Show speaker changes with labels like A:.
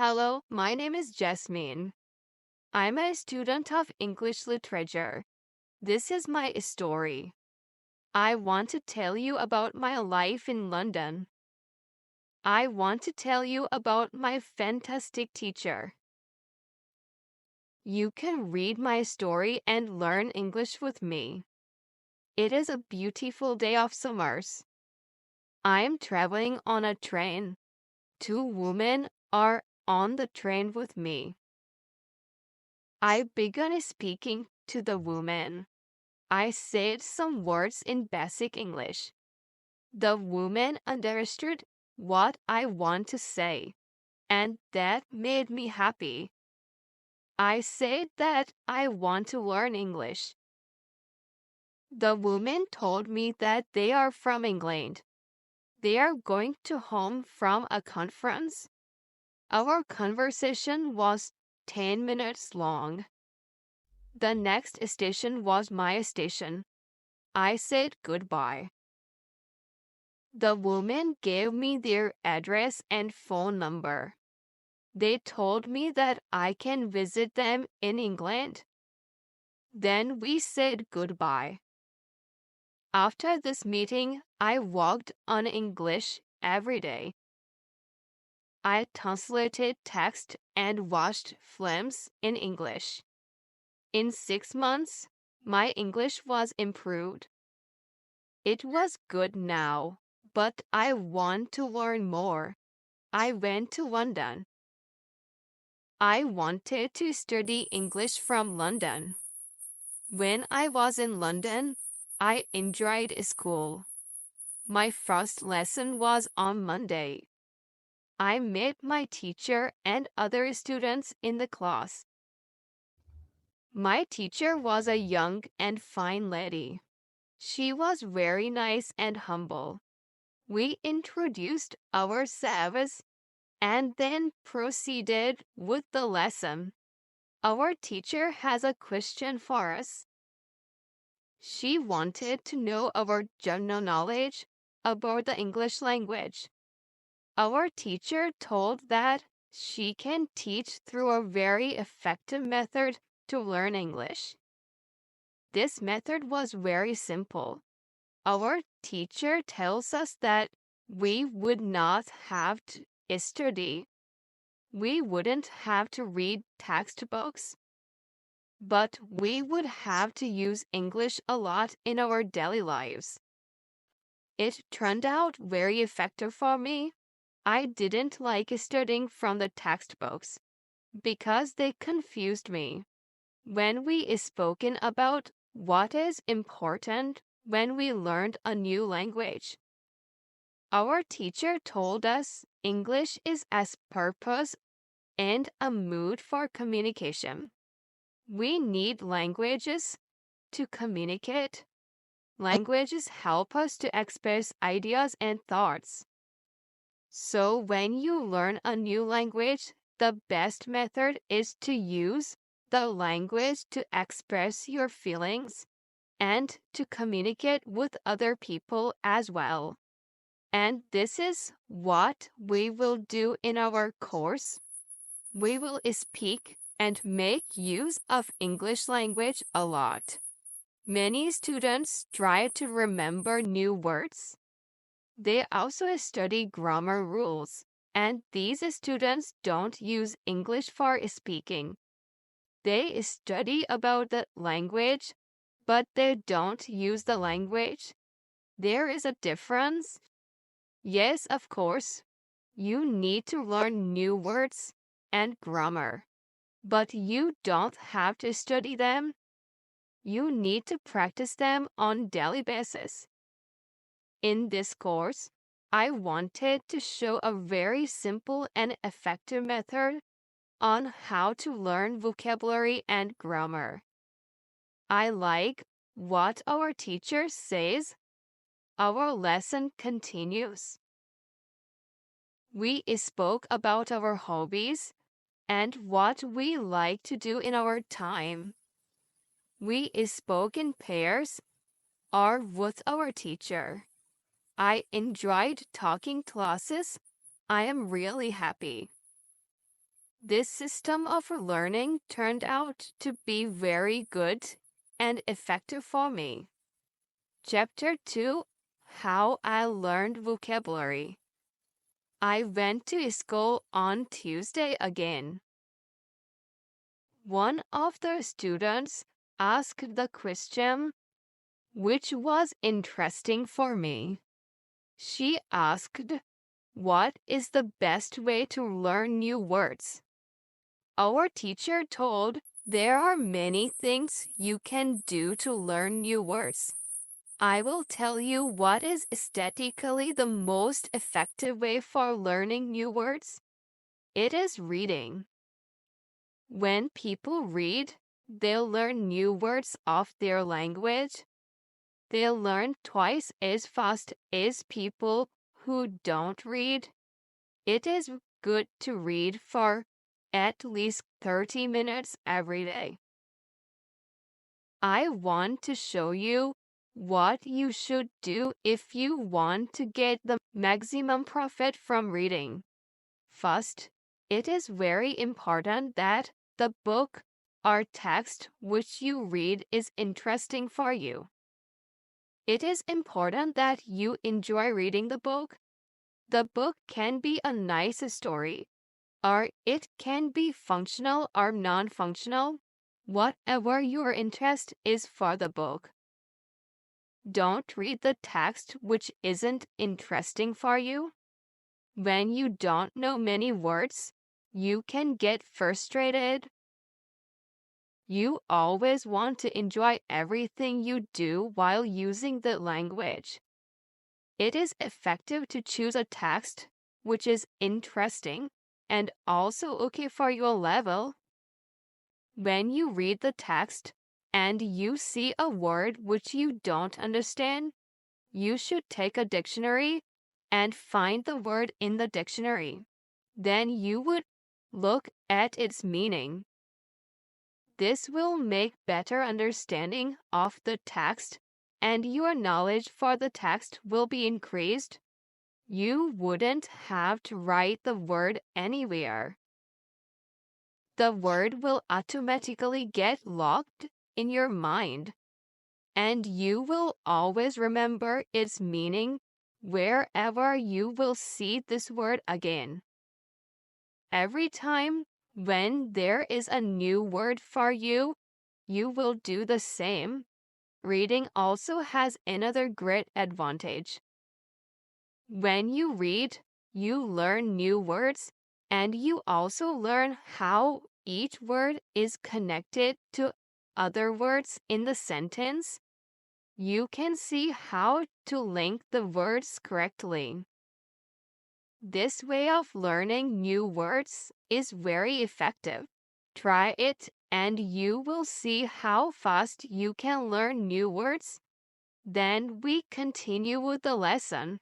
A: Hello, my name is Jasmine. I'm a student of English literature. This is my story. I want to tell you about my life in London. I want to tell you about my fantastic teacher. You can read my story and learn English with me. It is a beautiful day of summers. I am traveling on a train. Two women are on the train with me. I began speaking to the woman. I said some words in basic English. The woman understood what I want to say, and that made me happy. I said that I want to learn English. The woman told me that they are from England. They are going to home from a conference. Our conversation was 10 minutes long. The next station was my station. I said goodbye. The woman gave me their address and phone number. They told me that I can visit them in England. Then we said goodbye. After this meeting, I worked on English every day. I translated text and watched films in English. In 6 months, my English was improved. It was good now, but I want to learn more. I went to London. I wanted to study English from London. When I was in London, I enjoyed school. My first lesson was on Monday. I met my teacher and other students in the class. My teacher was a young and fine lady. She was very nice and humble. We introduced ourselves and then proceeded with the lesson. Our teacher has a question for us. She wanted to know our general knowledge about the English language. Our teacher told that she can teach through a very effective method to learn English. This method was very simple. Our teacher tells us that we would not have to study. We wouldn't have to read textbooks, but we would have to use English a lot in our daily lives. It turned out very effective for me. I didn't like studying from the textbooks because they confused me. When we spoken about what is important when we learned a new language, our teacher told us English is as purpose and a mood for communication. We need languages to communicate. Languages help us to express ideas and thoughts. So when you learn a new language, the best method is to use the language to express your feelings and to communicate with other people as well. And this is what we will do in our course. We will speak and make use of English language a lot. Many students try to remember new words. They also study grammar rules, and these students don't use English for speaking. They study about the language, but they don't use the language. There is a difference. Yes, of course. You need to learn new words and grammar, but you don't have to study them. You need to practice them on daily basis. In this course, I wanted to show a very simple and effective method on how to learn vocabulary and grammar. I like what our teacher says. Our lesson continues. We spoke about our hobbies and what we like to do in our time. We spoke in pairs or with our teacher. I enjoyed talking classes. I am really happy. This system of learning turned out to be very good and effective for me. Chapter 2: How I Learned Vocabulary. I went to school on Tuesday again. One of the students asked the question, which was interesting for me. She asked, "What is the best way to learn new words?" Our teacher told, "There are many things you can do to learn new words. I will tell you what is aesthetically the most effective way for learning new words. It is reading. When people read, they'll learn new words of their language. They'll learn twice as fast as people who don't read. It is good to read for at least 30 minutes every day. I want to show you what you should do if you want to get the maximum profit from reading. First, it is very important that the book or text which you read is interesting for you. It is important that you enjoy reading the book. The book can be a nice story, or it can be functional or non-functional, whatever your interest is for the book. Don't read the text which isn't interesting for you. When you don't know many words, you can get frustrated. You always want to enjoy everything you do while using the language. It is effective to choose a text which is interesting and also okay for your level. When you read the text and you see a word which you don't understand, you should take a dictionary and find the word in the dictionary. Then you would look at its meaning. This will make better understanding of the text, and your knowledge for the text will be increased. You wouldn't have to write the word anywhere. The word will automatically get locked in your mind, and you will always remember its meaning wherever you will see this word again. Every time when there is a new word for you, you will do the same. Reading also has another great advantage. When you read, you learn new words, and you also learn how each word is connected to other words in the sentence. You can see how to link the words correctly. This way of learning new words is very effective. Try it and you will see how fast you can learn new words. Then we continue with the lesson.